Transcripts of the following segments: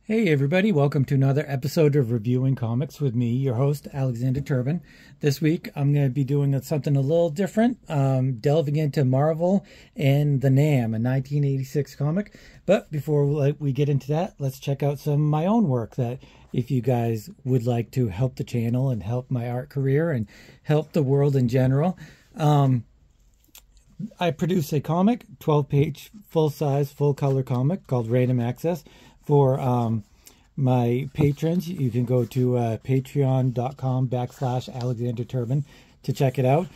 Hey everybody, welcome to another episode of Reviewing Comics with me, your host, Alexander Turbin. This week I'm going to be doing something a little different, delving into Marvel and The Nam, a 1986 comic. But before we get into that, let's check out some of my own work that if you guys would like to help the channel and help my art career and help the world in general. I produce a comic, 12-page, full-size, full-color comic called Random Access. For my patrons, you can go to patreon.com/Alexander Turbin to check it out.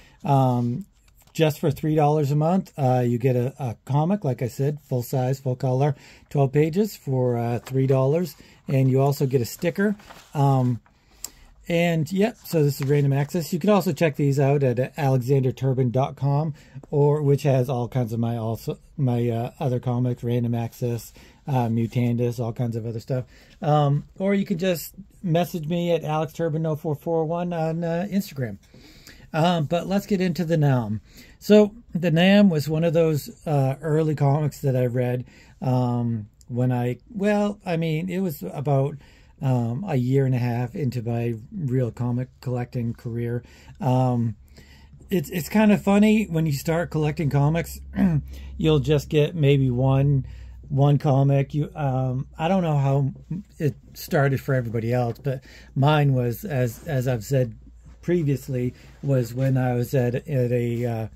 Just for $3 a month, you get a comic, like I said, full size, full color, 12 pages for $3. And you also get a sticker. And yeah, so this is Random Access. You can also check these out at alexanderturbin.com, which has all kinds of my other comics, Random Access, Mutandis, all kinds of other stuff. Or you can just message me at alexturbin0441 on Instagram. But let's get into The Nam. So The Nam was one of those early comics that I read it was about a year and a half into my real comic collecting career. It's kind of funny when you start collecting comics. You'll just get maybe one comic. I don't know how it started for everybody else, but mine was, as I've said previously, was when I was at an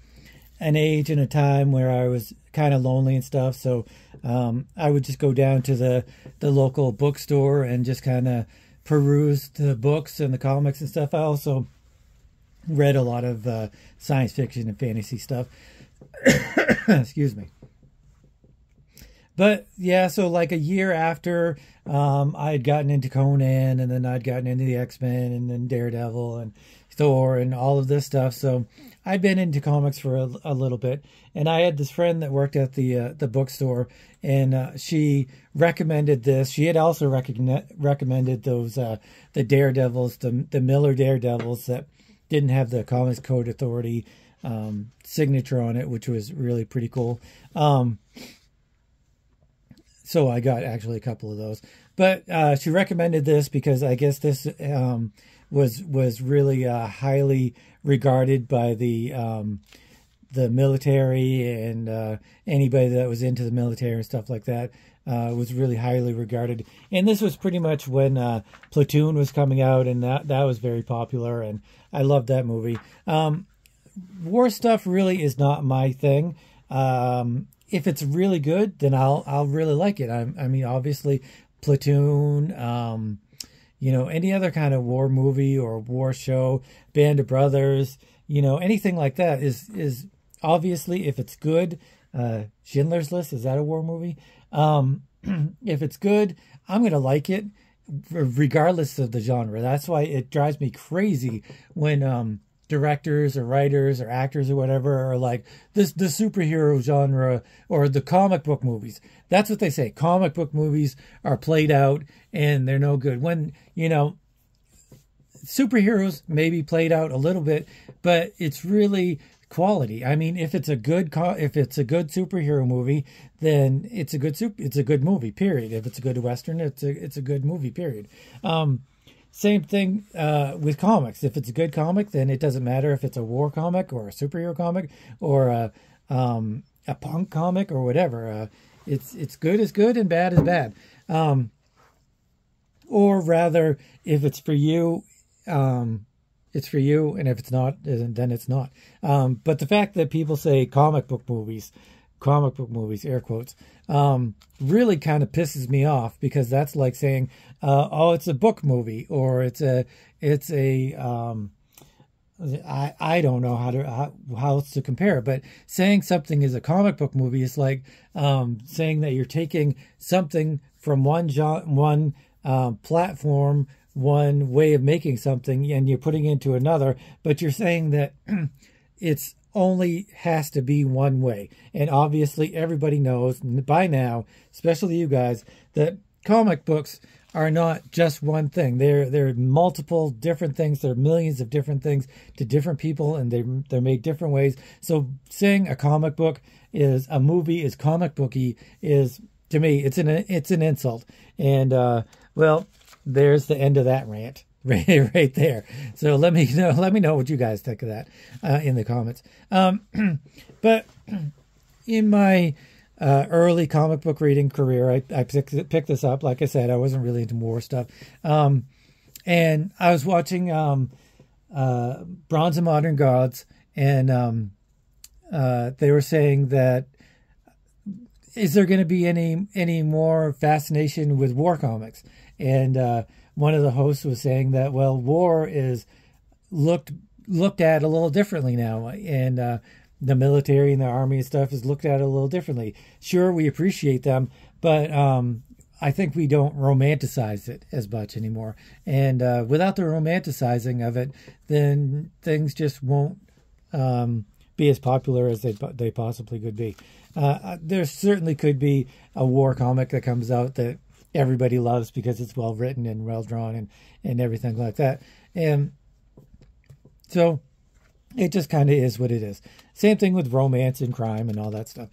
age and a time where I was kind of lonely and stuff. So I would just go down to the local bookstore and just kind of peruse the books and the comics and stuff. I also read a lot of science fiction and fantasy stuff. Excuse me. But yeah, so like a year after I had gotten into Conan, and then I'd gotten into the X-Men, and then Daredevil and Thor and all of this stuff. So I'd been into comics for a little bit, and I had this friend that worked at the bookstore, and she recommended this. She had also recommended those the Daredevils, the Miller Daredevils that didn't have the Comics Code Authority signature on it, which was really pretty cool. So I got actually a couple of those, but she recommended this because I guess this was really highly regarded by the military, and anybody that was into the military and stuff like that was really highly regarded. And this was pretty much when Platoon was coming out, and that was very popular, and I loved that movie. War stuff really is not my thing. If it's really good, then I'll really like it. I mean, obviously, Platoon, any other kind of war movie or war show, Band of Brothers, anything like that is obviously, if it's good. Schindler's List, is that a war movie? If it's good, I'm going to like it regardless of the genre. That's why it drives me crazy when directors or writers or actors or whatever are like, the superhero genre or the comic book movies. That's what they say. Comic book movies are played out and they're no good. When, superheroes may be played out a little bit, but it's really quality. I mean, if it's a good superhero movie, then it's a good movie, period. If it's a good Western, it's a good movie, period. Same thing with comics. If it's a good comic, then it doesn't matter if it's a war comic or a superhero comic or a punk comic or whatever. It's good is good and bad is bad. Or rather, if it's for you, it's for you, and if it's not, then it's not. But the fact that people say comic book movies, air quotes, really kind of pisses me off, because that's like saying, oh, it's a book movie, or I don't know how else to compare, but saying something is a comic book movie is like saying that you're taking something from one platform, one way of making something, and you're putting it into another, but you're saying that it's only has to be one way. And obviously everybody knows by now, especially you guys, that comic books are not just one thing. They're multiple different things. There are millions of different things to different people, and they're made different ways. So saying a comic book is a movie is comic booky is to me, it's an insult. And well, there's the end of that rant. Right there. So let me know what you guys think of that in the comments. But in my early comic book reading career, I picked this up. Like I said, I wasn't really into war stuff. And I was watching Bronze and Modern Gods, and they were saying that, is there going to be any more fascination with war comics? And one of the hosts was saying that, well, war is looked at a little differently now, and the military and the army and stuff is looked at a little differently. Sure, we appreciate them, but I think we don't romanticize it as much anymore. And without the romanticizing of it, then things just won't be as popular as they possibly could be. There certainly could be a war comic that comes out that everybody loves because it's well written and well drawn and everything like that. And so it just kind of is what it is. Same thing with romance and crime and all that stuff.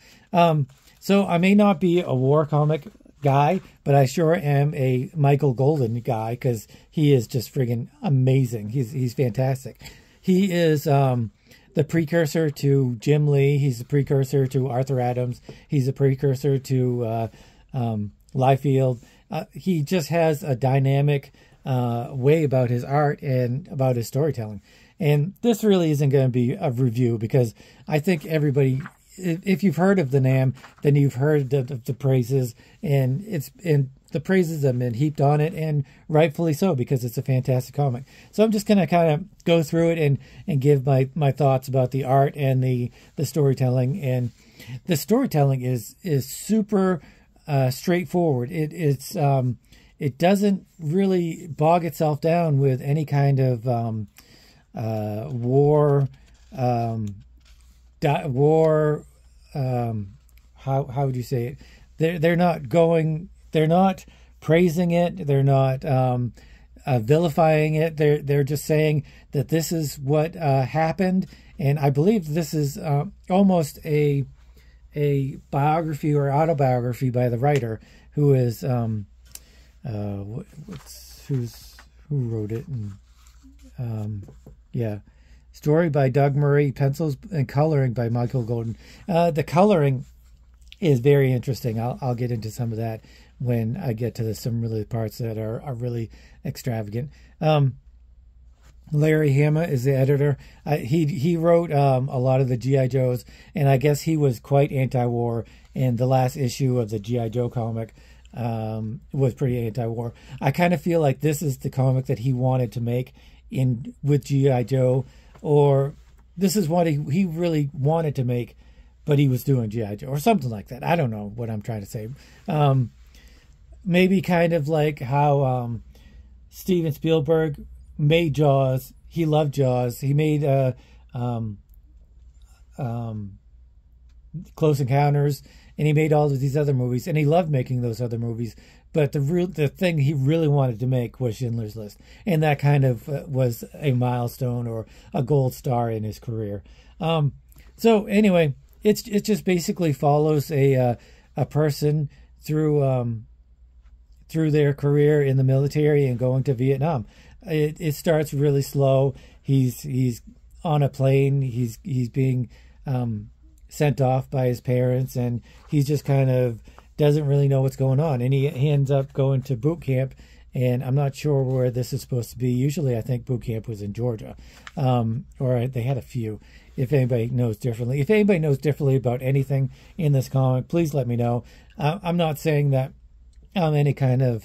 So I may not be a war comic guy, but I sure am a Michael Golden guy, because he is just friggin' amazing. He's fantastic. He is the precursor to Jim Lee. He's the precursor to Arthur Adams. He's a precursor to Liefeld. He just has a dynamic way about his art and about his storytelling. And this really isn't going to be a review, because I think everybody, if you've heard of the Nam, then you've heard the praises, and the praises have been heaped on it, and rightfully so, because it's a fantastic comic. So I'm just going to kind of go through it and give my thoughts about the art and the storytelling. And the storytelling is super straightforward. It doesn't really bog itself down with any kind of war. How would you say it? They're not praising it. They're not vilifying it. They're just saying that this is what happened. And I believe this is almost a biography or autobiography by the writer, who is who wrote it? And story by Doug Murray, pencils and coloring by Michael Golden. The coloring is very interesting. I'll get into some of that when I get to some really parts that are really extravagant. Larry Hama is the editor. He wrote a lot of the G.I. Joes, and I guess he was quite anti-war, and the last issue of the G.I. Joe comic was pretty anti-war. I kind of feel like this is the comic that he wanted to make with G.I. Joe, or this is what he really wanted to make, but he was doing G.I. Joe or something like that. I don't know what I'm trying to say. Maybe kind of like how Steven Spielberg made Jaws. He loved Jaws. He made Close Encounters, and he made all of these other movies, and he loved making those other movies. But the thing he really wanted to make was Schindler's List, and that kind of was a milestone or a gold star in his career. So anyway, it just basically follows a person through their career in the military and going to Vietnam. It starts really slow. He's on a plane. He's being sent off by his parents, and he's just kind of doesn't really know what's going on. And he ends up going to boot camp, and I'm not sure where this is supposed to be. Usually I think boot camp was in Georgia, or they had a few. If anybody knows differently. If anybody knows differently about anything in this comic, please let me know. I'm not saying that I'm any kind of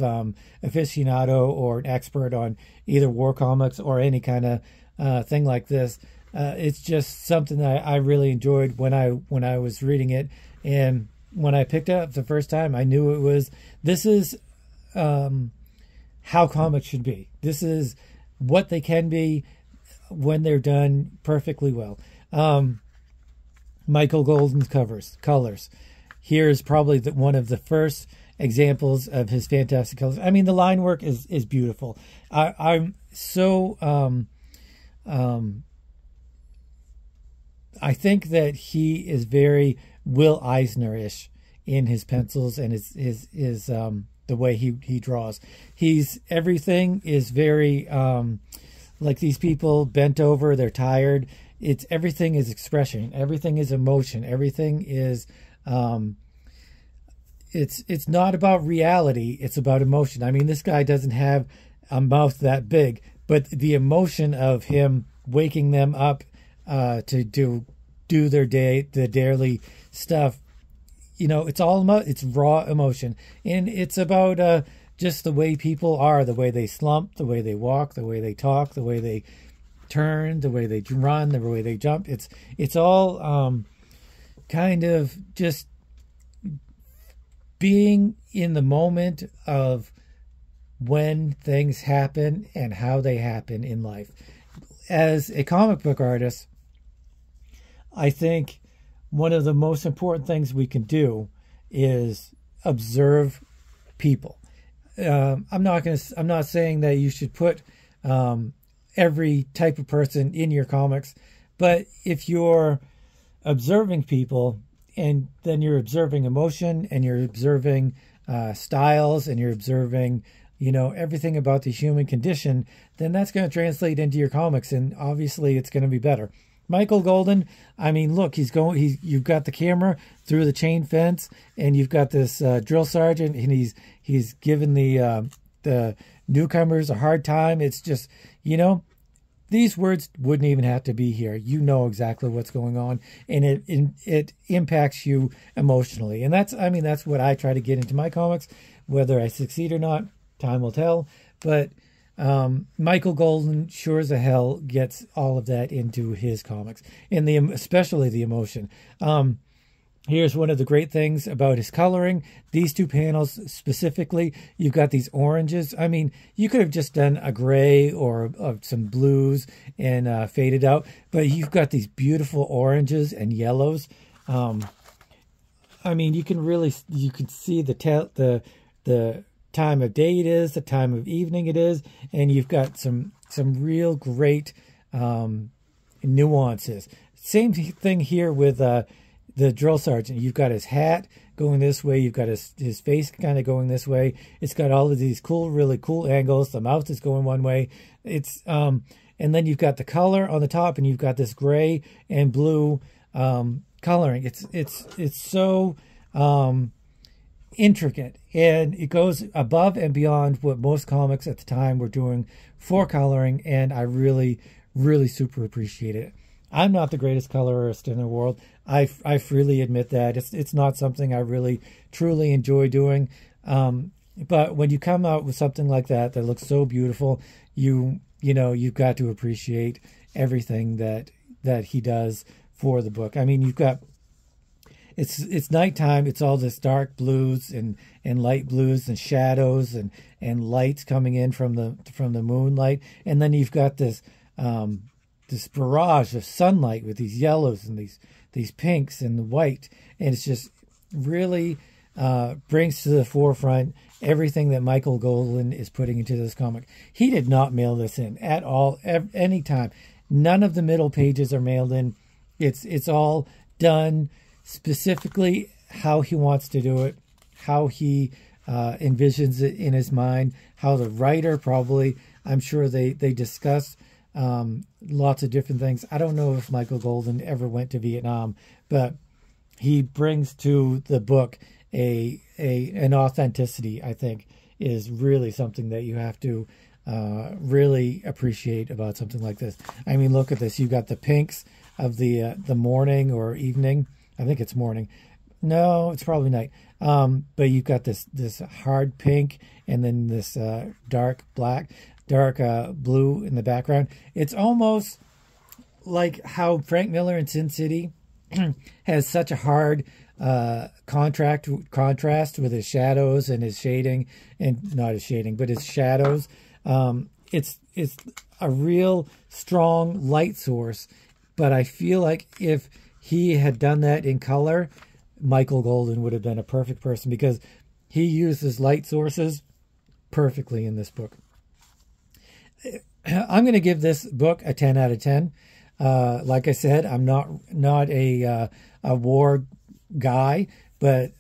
aficionado or an expert on either war comics or any kind of thing like this. It's just something that I really enjoyed when I was reading it, and when I picked it up the first time, I knew this is how comics should be. This is what they can be when they're done perfectly well. Michael Golden's colors. Here's probably one of the first examples of his fantastic colors. I mean, the line work is beautiful. I'm so I think that he is very Will Eisner-ish in his pencils and his the way he draws. Everything is very like these people bent over, they're tired. Everything is expression, everything is emotion, everything is it's not about reality, it's about emotion. I mean, this guy doesn't have a mouth that big, but the emotion of him waking them up to do their the daily stuff, you know, it's raw emotion, and it's about just the way people are, the way they slump, the way they walk, the way they talk, the way they turn, the way they run, the way they jump. It's all kind of just being in the moment of when things happen and how they happen in life. As a comic book artist, I think one of the most important things we can do is observe people. I'm not saying that you should put every type of person in your comics, but if you're observing people, and then you're observing emotion, and you're observing styles, and you're observing, you know, everything about the human condition, then that's going to translate into your comics, and obviously it's going to be better. Michael Golden, I mean, look, you've got the camera through the chain fence, and you've got this drill sergeant, and he's giving the newcomers a hard time. It's just, you know, these words wouldn't even have to be here. You know exactly what's going on, and it impacts you emotionally. And that's what I try to get into my comics. Whether I succeed or not, time will tell. But Michael Golden sure as a hell gets all of that into his comics, and especially the emotion. Here's one of the great things about his coloring. These two panels specifically, you've got these oranges. I mean, you could have just done a gray or some blues and faded out, but you've got these beautiful oranges and yellows. I mean, you can see the time of day it is, the time of evening it is, and you've got some real great nuances. Same thing here with the drill sergeant. You've got his hat going this way. You've got his face kind of going this way. It's got all of these really cool angles. The mouth is going one way. It's and then you've got the color on the top, and you've got this gray and blue coloring. It's so intricate, and it goes above and beyond what most comics at the time were doing for coloring, and I really, really super appreciate it. I'm not the greatest colorist in the world. I freely admit that. It's not something I really truly enjoy doing. But when you come out with something like that looks so beautiful, you've got to appreciate everything that he does for the book. I mean, you've got it's nighttime. It's all this dark blues and light blues and shadows and lights coming in from the moonlight, and then you've got this barrage of sunlight with these yellows and these pinks and the white, and it's just really brings to the forefront everything that Michael Golden is putting into this comic. He did not mail this in at all, any time. None of the middle pages are mailed in. It's all done specifically how he wants to do it, how he envisions it in his mind, how the writer probably, I'm sure they discuss lots of different things. I don't know if Michael Golden ever went to Vietnam, but he brings to the book an authenticity, I think, is really something that you have to really appreciate about something like this. I mean, look at this. You got the pinks of the morning or evening. I think it's morning. No, it's probably night. But you've got this hard pink, and then this dark blue in the background. It's almost like how Frank Miller in Sin City has such a hard contrast with his shadows and his shading, and not his shading, but his shadows. It's a real strong light source, but I feel like if he had done that in color, Michael Golden would have been a perfect person, because he uses light sources perfectly in this book. I'm going to give this book a 10 out of 10. Like I said, I'm not a war guy, but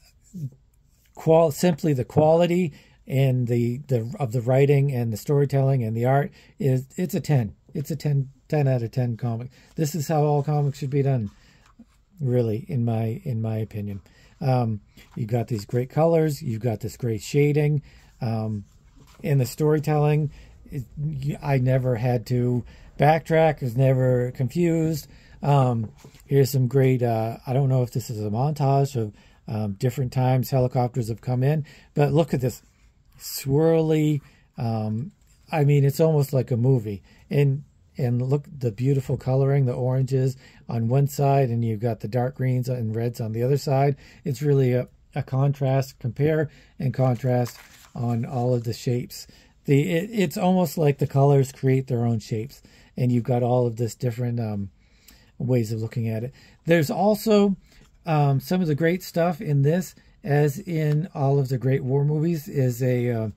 simply the quality and the of the writing and the storytelling and the art it's a 10. It's a 10 out of 10 comic. This is how all comics should be done, really, in my opinion. You've got these great colors, you've got this great shading, in the storytelling. I never had to backtrack, was never confused. Here's some great, I don't know if this is a montage of different times helicopters have come in, but look at this swirly, I mean, it's almost like a movie. And look, the beautiful coloring, the oranges on one side, and you've got the dark greens and reds on the other side. It's really a contrast, compare and contrast on all of the shapes. It's almost like the colors create their own shapes, and you've got all of this different ways of looking at it. There's also some of the great stuff in this, as in all of the great war movies, is a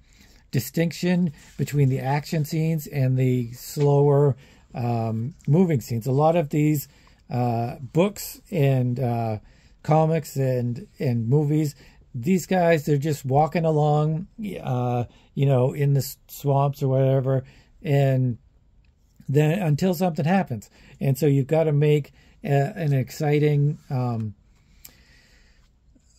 distinction between the action scenes and the slower moving scenes. A lot of these books and comics and movies, these guys, they're just walking along, you know, in the swamps or whatever, and then until something happens. And so you've got to make an exciting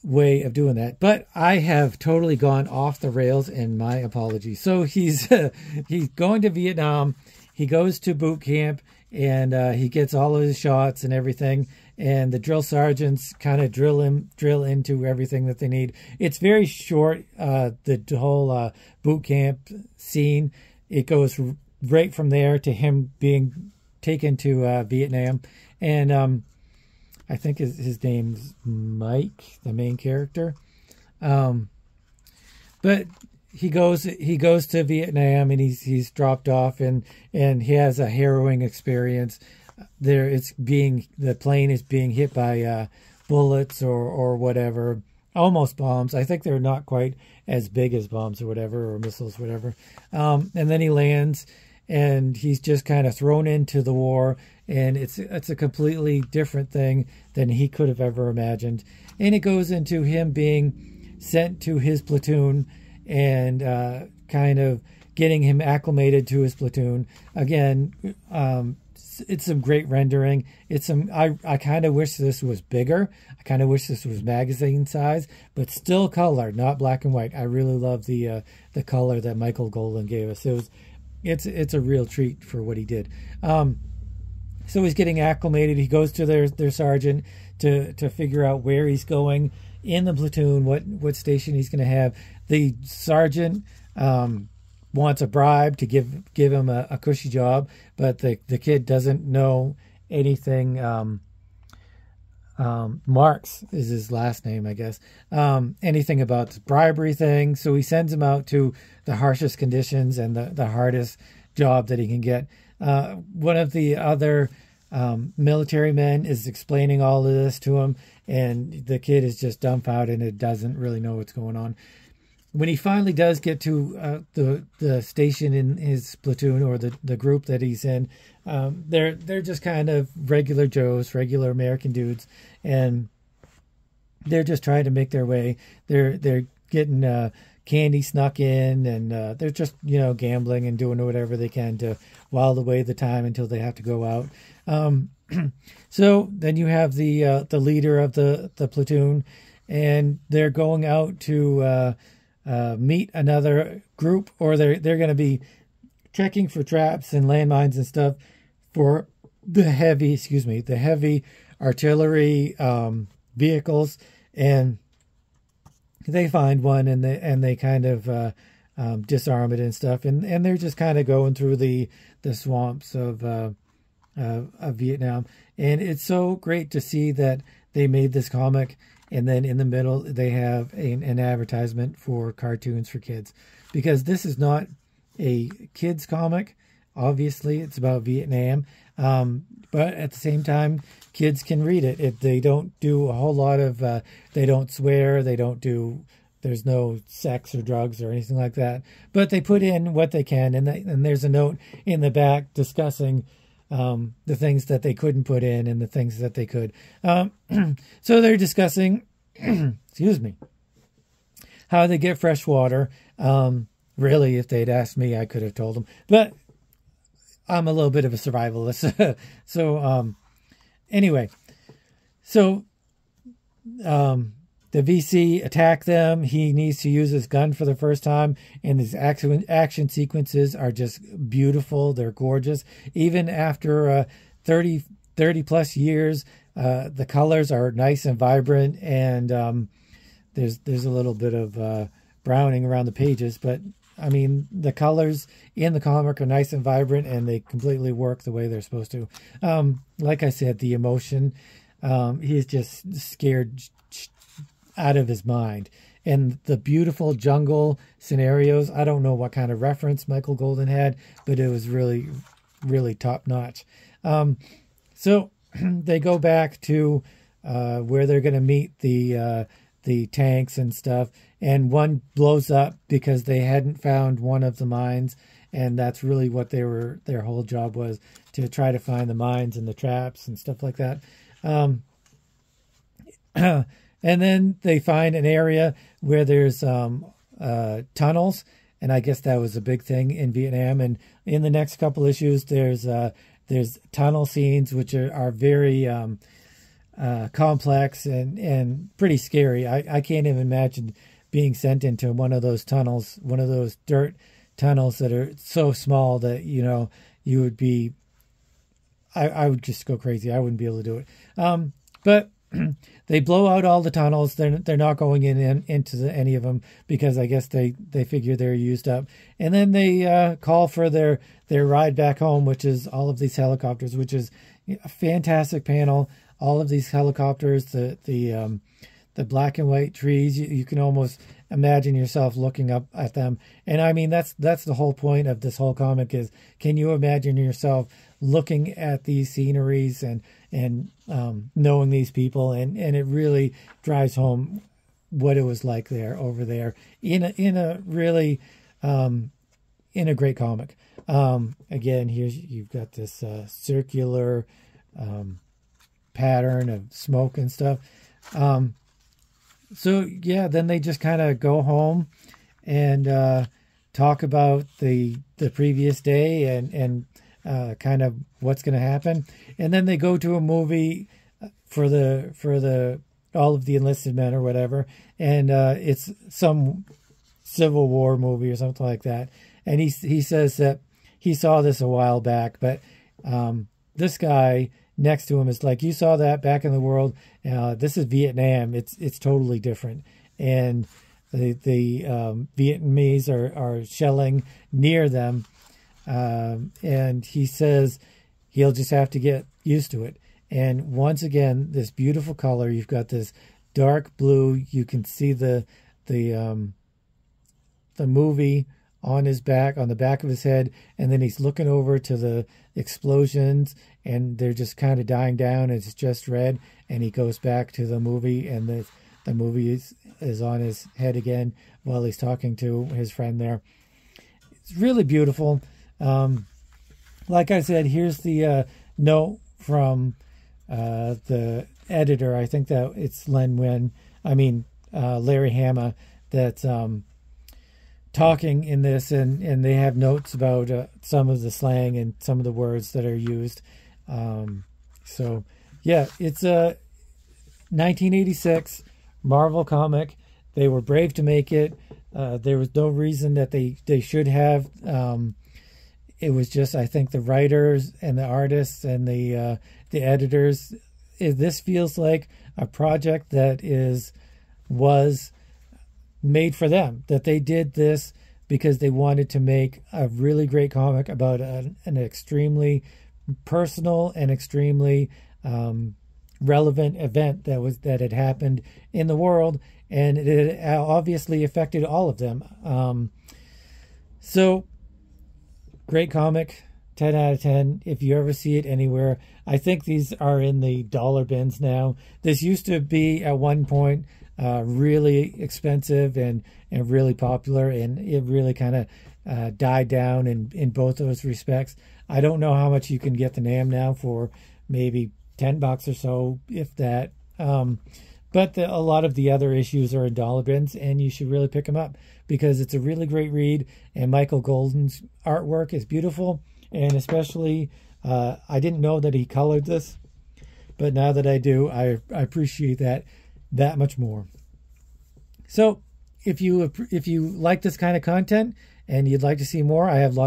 way of doing that. But I have totally gone off the rails, and my apologies. So he's going to Vietnam. He goes to boot camp, and he gets all of his shots and everything. And the drill sergeants kind of drill into everything that they need. It's very short, the whole boot camp scene. It goes right from there to him being taken to Vietnam. And I think his name's Mike, the main character. But he goes to Vietnam, and he's dropped off, and he has a harrowing experience. The plane is being hit by bullets or whatever, almost bombs. I think they're not quite as big as bombs or whatever, or missiles, whatever. And then he lands, and he's just kind of thrown into the war, and it's a completely different thing than he could have ever imagined. And it goes into him being sent to his platoon and kind of getting him acclimated to his platoon. Again, it's some great rendering. I kind of wish this was bigger. I kind of wish this was magazine size, but still color, not black and white. I really love the color that Michael Golden gave us. It's a real treat for what he did. So he's getting acclimated. He goes to their sergeant to figure out where he's going in the platoon, what station he's going to have. The sergeant wants a bribe to give him a cushy job, but the kid doesn't know anything. Marks is his last name, I guess. Anything about the bribery thing. So he sends him out to the harshest conditions and the hardest job that he can get. One of the other military men is explaining all of this to him, and the kid is just dumbfounded and doesn't really know what's going on. When he finally does get to the station in his platoon, or the group that he's in, they're just kind of regular Joes, regular American dudes, and they're just trying to make their way. They're getting candy snuck in, and they're just, gambling and doing whatever they can to while away the time until they have to go out. So then you have the leader of the platoon, and they're going out to meet another group, or they're going to be checking for traps and landmines and stuff for the heavy artillery vehicles, and they find one, and they kind of disarm it and stuff, and they're just kind of going through the swamps of Vietnam. And it's so great to see that they made this comic, and then in the middle they have an advertisement for cartoons for kids, because this is not a kids comic. Obviously it's about Vietnam, but at the same time kids can read it. They don't do a whole lot of they don't swear, there's no sex or drugs or anything like that, but they put in what they can, and there's a note in the back discussing the things that they couldn't put in and the things that they could. So they're discussing excuse me, how they get fresh water. Really, if they'd asked me, I could have told them. But I'm a little bit of a survivalist. So anyway, so the VC attack them. He needs to use his gun for the first time, and his action sequences are just beautiful. They're gorgeous. Even after 30 plus years, the colors are nice and vibrant, and there's a little bit of browning around the pages, but I mean, the colors in the comic are nice and vibrant, and they completely work the way they're supposed to. Like I said, the emotion, he's just scared out of his mind. And the beautiful jungle scenarios, I don't know what kind of reference Michael Golden had, but it was really, really top notch. So they go back to where they're going to meet the tanks and stuff, and one blows up because they hadn't found one of the mines, and that's really what their whole job was, to try to find the mines and the traps and stuff like that. And then they find an area where there's tunnels, and I guess that was a big thing in Vietnam. And in the next couple issues, there's tunnel scenes which are very complex and pretty scary. I can't even imagine being sent into one of those tunnels, one of those dirt tunnels that are so small that, you know, you would be, I would just go crazy. I wouldn't be able to do it. But they blow out all the tunnels. They're not going into any of them because I guess they figure they're used up. And then they call for their ride back home, which is all of these helicopters, which is a fantastic panel. All of these helicopters, the black and white trees, you can almost imagine yourself looking up at them. And I mean, that's the whole point of this whole comic is, can you imagine yourself looking at these sceneries and knowing these people, and it really drives home what it was like over there in a really in a great comic. Again, you've got this circular pattern of smoke and stuff. So yeah, then they just kind of go home and talk about the previous day and kind of what's going to happen. And then they go to a movie for all of the enlisted men or whatever, and it's some Civil War movie or something like that. And he says that he saw this a while back, but this guy next to him is like, you saw that back in the world. This is Vietnam. It's totally different. And the Vietnamese are shelling near them. And he says he'll just have to get used to it. And once again, this beautiful color, you've got this dark blue. You can see the movie on his back, on the back of his head, and then he's looking over to the explosions, and they're just kind of dying down. It's just red, and he goes back to the movie, and the movie is on his head again while he's talking to his friend there. It's really beautiful. Like I said, here's the note from the editor. I think that it's Larry Hama that's talking in this, and they have notes about some of the slang and some of the words that are used. So yeah, it's a 1986 Marvel comic. They were brave to make it. There was no reason that they should have. It was just, I think, the writers and the artists and the editors. This feels like a project that was made for them, that they did this because they wanted to make a really great comic about an extremely personal and extremely relevant event that had happened in the world, and it obviously affected all of them. So great comic, 10 out of 10. If you ever see it anywhere, I think these are in the dollar bins now. This used to be at one point really expensive and really popular, and it really kind of died down in both those respects. I don't know how much you can get the NAM now for, maybe $10 or so, if that. But a lot of the other issues are in dollar bins, and you should really pick them up because it's a really great read. And Michael Golden's artwork is beautiful, and especially I didn't know that he colored this, but now that I do, I appreciate that much more. So if you like this kind of content and you'd like to see more, I have lots